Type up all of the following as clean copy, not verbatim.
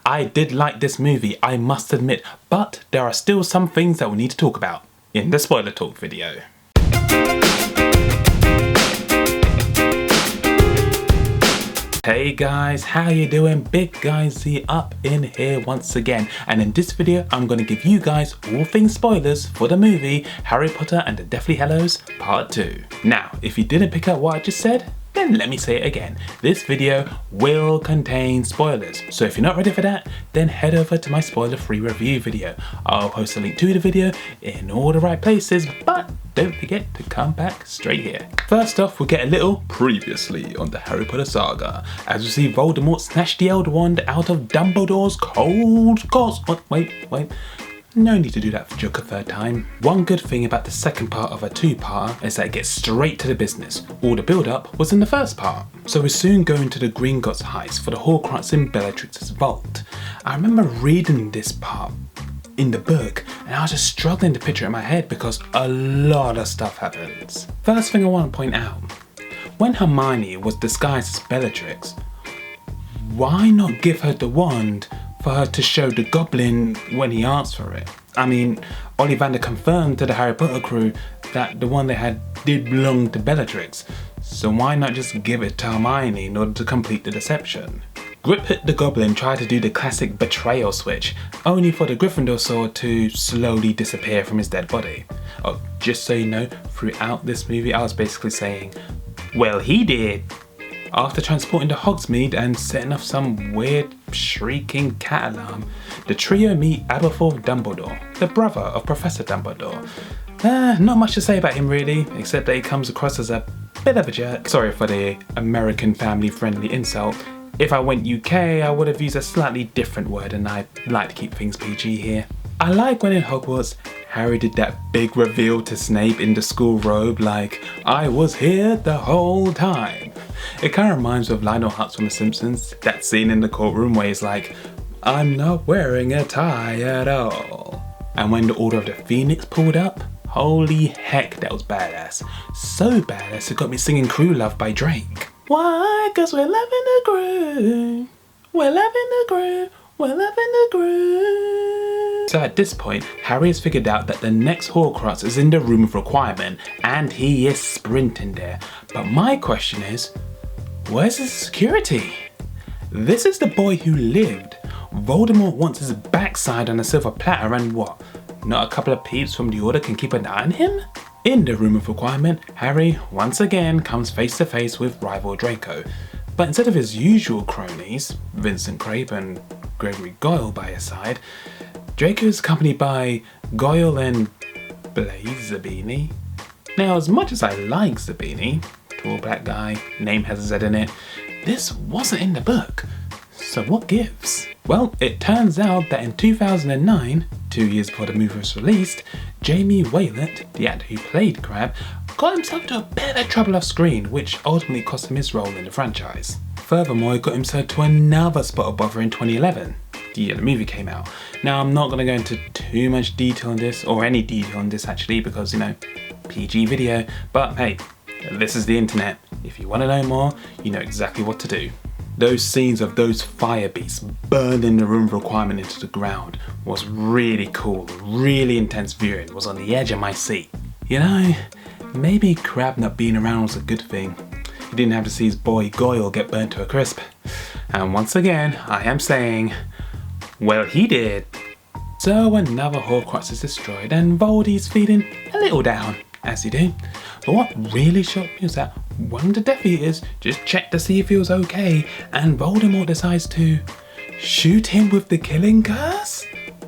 I did like this movie, I must admit, but there are still some things that we need to talk about in the spoiler talk video. Hey guys, how you doing? Big Guy Z up in here once again, and in this video I'm going to give you guys all things spoilers for the movie Harry Potter and the Deathly Hallows Part 2. Now, if you didn't pick up what I just said, then let me say it again. This video will contain spoilers, so if you're not ready for that, then head over to my spoiler-free review video. I'll post a link to the video in all the right places, but don't forget to come back straight here. First off, we'll get a little previously on the Harry Potter saga, as we see Voldemort snatch the Elder Wand out of Dumbledore's cold corpse. Wait. No need to do that for Joker third time. One good thing about the second part of a two-parter is that it gets straight to the business. All the build-up was in the first part. So we soon go into the Gringotts heist for the Horcrux in Bellatrix's vault. I remember reading this part in the book and I was just struggling to picture it in my head because a lot of stuff happens. First thing I want to point out, when Hermione was disguised as Bellatrix, why not give her the wand for her to show the goblin when he asked for it? I mean, Ollivander confirmed to the Harry Potter crew that the one they had did belong to Bellatrix, so why not just give it to Hermione in order to complete the deception? Griphook the Goblin tried to do the classic betrayal switch, only for the Gryffindor sword to slowly disappear from his dead body. Oh, just so you know, throughout this movie I was basically saying, well, he did. After transporting to Hogsmeade and setting off some weird shrieking cat alarm, the trio meet Aberforth Dumbledore, the brother of Professor Dumbledore. Not much to say about him really, except that he comes across as a bit of a jerk. Sorry for the American family-friendly insult. If I went UK, I would have used a slightly different word, and I like to keep things PG here. I like when in Hogwarts, Harry did that big reveal to Snape in the school robe like, I was here the whole time. It kind of reminds me of Lionel Hutz from The Simpsons, that scene in the courtroom where he's like, I'm not wearing a tie at all. And when the Order of the Phoenix pulled up, holy heck, that was badass. So badass it got me singing Crew Love by Drake. Why? 'Cause we're loving the groove. We're loving the groove. We're loving the groove. So at this point, Harry has figured out that the next Horcrux is in the Room of Requirement, and he is sprinting there. But my question is, where's his security? This is the boy who lived. Voldemort wants his backside on a silver platter, and what? Not a couple of peeps from the Order can keep an eye on him? In the Room of Requirement, Harry once again comes face to face with rival Draco. But instead of his usual cronies, Vincent Crape and Gregory Goyle by his side, Draco is accompanied by Goyle and Blaise Zabini. Now, as much as I like Zabini, tall black guy, name has a Z in it, this wasn't in the book. So what gives? Well, it turns out that in 2009, 2 years before the movie was released, Jamie Waylett, the actor who played Crabbe, got himself into a bit of trouble off screen, which ultimately cost him his role in the franchise. Furthermore, he got himself to another spot of bother in 2011, the year the movie came out. Now, I'm not going to go into too much detail on this, or any detail on this actually, because, you know, PG video, but hey, this is the internet. If you want to know more, you know exactly what to do. Those scenes of those fire beasts burning the Room of Requirement into the ground was really cool, really intense viewing, was on the edge of my seat. You know, maybe Crabbe not being around was a good thing. He didn't have to see his boy Goyle get burnt to a crisp. And once again, I am saying, well, he did. So another Horcrux is destroyed and Voldy's feeling a little down, as you do. But what really shocked me was that one of the Death Eaters just checked to see if he was okay, and Voldemort decides to shoot him with the killing curse?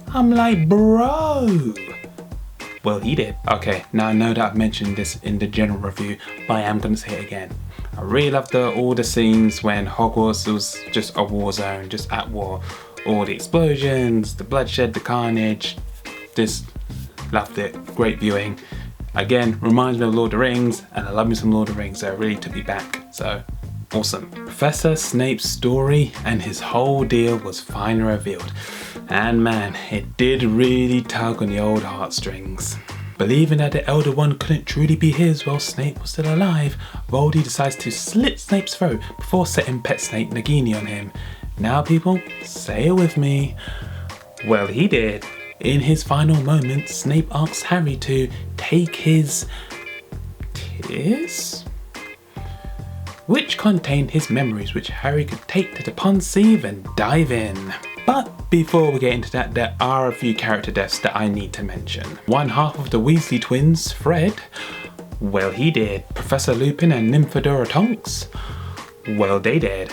I'm like, bro. Well, he did. Okay, now I know that I've mentioned this in the general review, but I am going to say it again. I really loved all the scenes when Hogwarts was just a war zone, just at war. All the explosions, the bloodshed, the carnage. Just loved it. Great viewing. Again, reminds me of Lord of the Rings, and I love me some Lord of the Rings, so it really took me back. So, awesome. Professor Snape's story and his whole deal was finally revealed. And man, it did really tug on the old heartstrings. Believing that the Elder Wand couldn't truly be his while Snape was still alive, Voldy decides to slit Snape's throat before setting Pet Snape Nagini on him. Now people, say it with me. Well, he did. In his final moments, Snape asks Harry to take his tears, which contained his memories, which Harry could take to the pond sieve and dive in. But before we get into that, there are a few character deaths that I need to mention. One half of the Weasley twins, Fred, well, he did. Professor Lupin and Nymphadora Tonks, well, they did.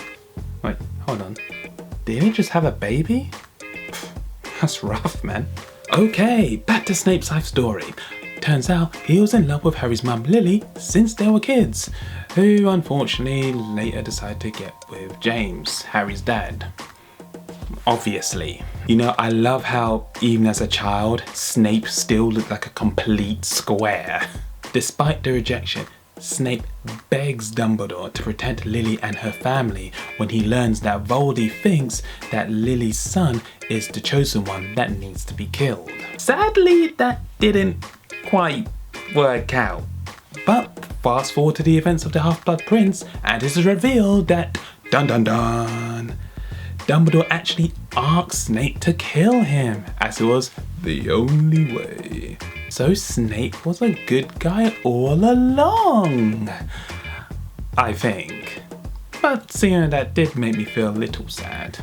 Wait, hold on. Did they just have a baby? That's rough, man. Okay, back to Snape's life story. Turns out he was in love with Harry's mum Lily since they were kids, who unfortunately later decided to get with James, Harry's dad. Obviously. You know, I love how even as a child, Snape still looked like a complete square. Despite the rejection, Snape begs Dumbledore to protect Lily and her family when he learns that Voldy thinks that Lily's son is the chosen one that needs to be killed. Sadly, that didn't quite work out. But fast forward to the events of the Half-Blood Prince, and it is revealed that, dun dun dun, Dumbledore actually asked Snape to kill him, as it was the only way. So Snape was a good guy all along, I think. But seeing that did make me feel a little sad.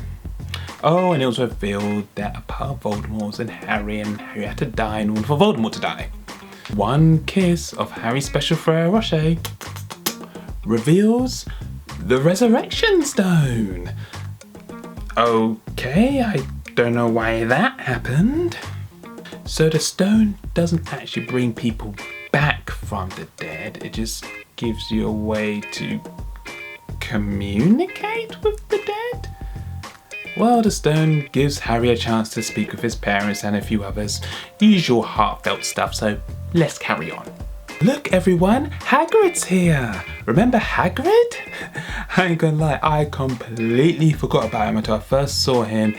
Oh, and it was revealed that a part of Voldemort was in Harry, and Harry had to die in order for Voldemort to die. One kiss of Harry's special Ferrero Rocher reveals the Resurrection Stone. Okay, I don't know why that happened. So the stone doesn't actually bring people back from the dead, it just gives you a way to communicate with the dead? Well, the stone gives Harry a chance to speak with his parents and a few others. Usual heartfelt stuff, so let's carry on. Look everyone, Hagrid's here! Remember Hagrid? I ain't gonna lie, I completely forgot about him until I first saw him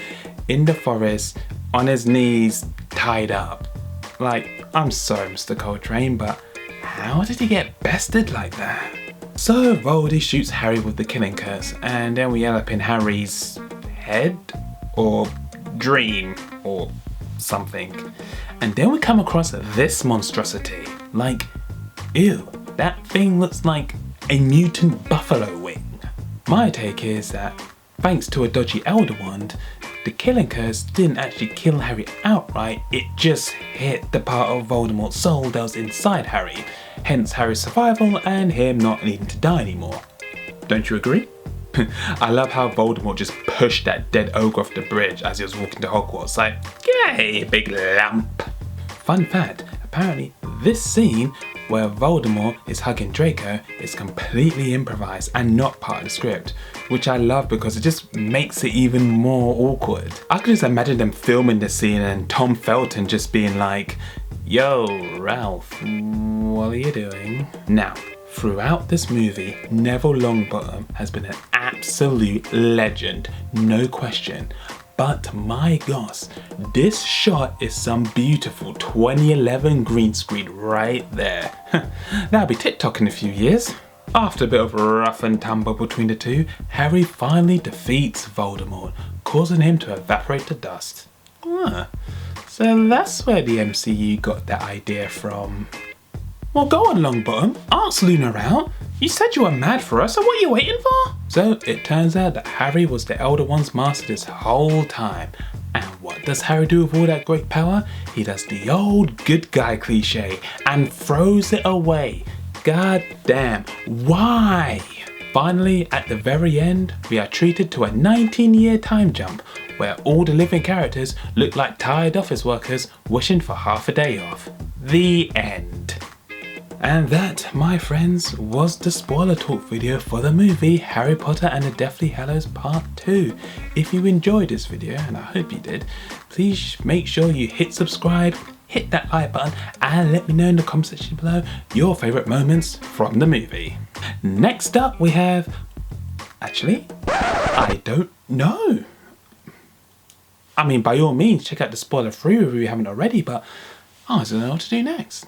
in the forest, on his knees, tied up. Like, I'm sorry Mr. Coltrane, but how did he get bested like that? So Voldy shoots Harry with the killing curse, and then we end up in Harry's head, or dream, or something. And then we come across this monstrosity. Like, ew, that thing looks like a mutant buffalo wing. My take is that, thanks to a dodgy Elder Wand, the killing curse didn't actually kill Harry outright, it just hit the part of Voldemort's soul that was inside Harry, hence Harry's survival and him not needing to die anymore. Don't you agree? I love how Voldemort just pushed that dead ogre off the bridge as he was walking to Hogwarts, like, yay, big lump. Fun fact, apparently this scene where Voldemort is hugging Draco is completely improvised and not part of the script, which I love because it just makes it even more awkward. I could just imagine them filming the scene and Tom Felton just being like, yo, Ralph, what are you doing? Now, throughout this movie, Neville Longbottom has been an absolute legend, no question. But my gosh, this shot is some beautiful 2011 green screen right there. That'll be TikTok in a few years. After a bit of rough and tumble between the two, Harry finally defeats Voldemort, causing him to evaporate to dust. So that's where the MCU got that idea from. Well, go on, Longbottom, ask Luna out. You said you were mad for us, so what are you waiting for? So it turns out that Harry was the Elder Wand's master this whole time. And what does Harry do with all that great power? He does the old good guy cliche and throws it away. God damn, why? Finally, at the very end, we are treated to a 19-year time jump where all the living characters look like tired office workers wishing for half a day off. The end. And that, my friends, was the spoiler talk video for the movie Harry Potter and the Deathly Hallows Part 2. If you enjoyed this video, and I hope you did, please make sure you hit subscribe, hit that like button, and let me know in the comment section below your favourite moments from the movie. Next up we have... Actually, I don't know. I mean, by all means, check out the spoiler-free review if you haven't already, but I don't know what to do next.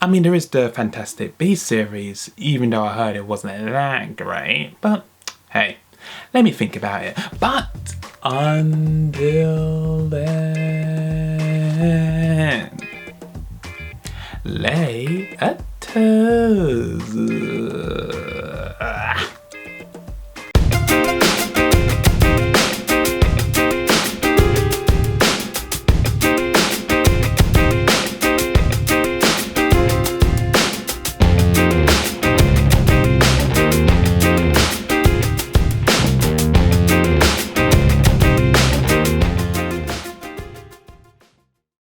I mean, there is the Fantastic Beasts series, even though I heard it wasn't that great, but hey, let me think about it. But Until then, later.